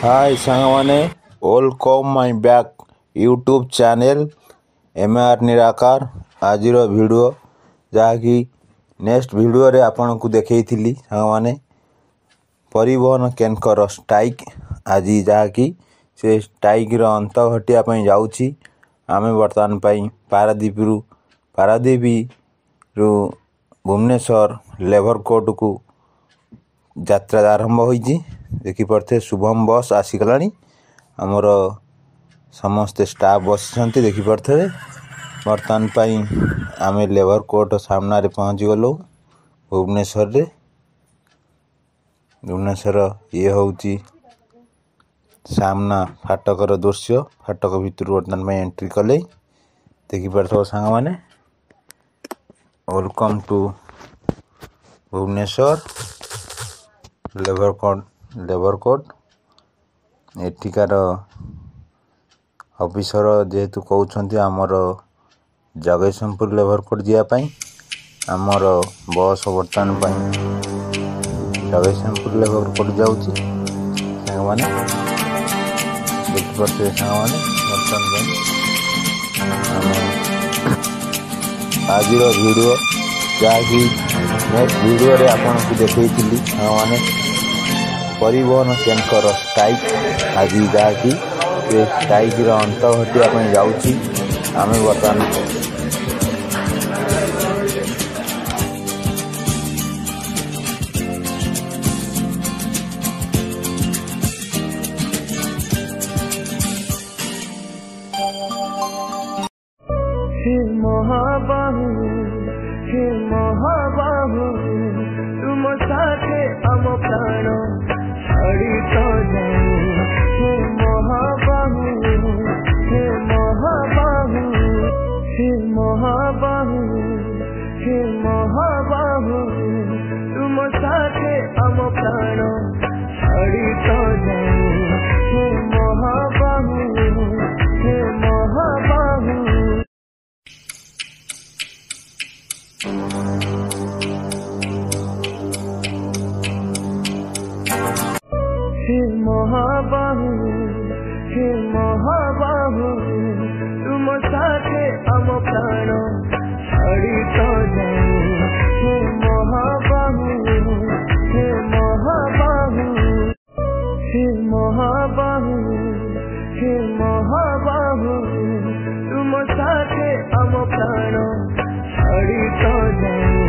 हाय सांगमाने welcome my back YouTube channel MR Nirakar आज video जहाँकि नेक्स्ट वीडियो रे आपन को देखई थिली सांगमाने परिवहन केनकर स्ट्राइक आज जहाँकि से स्ट्राइक रो अंत घटिया पई जाउची। आमे वर्तमान पई पारादीप रु भुवनेश्वर लेबर कोर्ट को यात्रा आरंभ होईची। देखी पड़ते शुभम बस आसीगलानी आमर समस्ते स्टाफ बसी देखी पड़ते बर्तमान पाई आमे लेबर कोर्ट सामने पहुँची गलु भुवनेश्वर ये होची सामना फाटकर दृश्य फाटक भितर बर्तमान में एंट्री कले देखी पड़ो सांग मैंने welcome to Bhubaneswar labour court एठिकार ऑफिसर जेहेतु कहते आमर जगतसिंहपुर लेबर कोर्ट जावाई आमर बस बर्तमान जगतसिंहपुर लेबर कोर्ट जाऊँगी सांग देखिपे सांग बर्तमान आज वीडियो जहाँकि नेक्स्ट वीडियो रे आपन को देखई सांग परिवहन केनकर स्ट्राइक आज जहाँकि स्ट्राइक अंत घटिया जाऊँगी। आम बर्तमान महाबाहु तुम साथे आम प्राण छाड़ी तो जाऊ हे महाबाहु हे महाबाहु हे महाबाहु हे महाबाहु तुम साथे आम प्राण छाड़ी तो जाऊ हे महाबाहु हे महाबाहु हे महाबाहु हे महाबाहु तुम साथे आम प्राण छाड़ी तो जाऊ हे महाबाहु हे महाबाहु हे महाबाहु हे महाबाहु तुम साथे आम प्राण छाड़ी तो जाऊ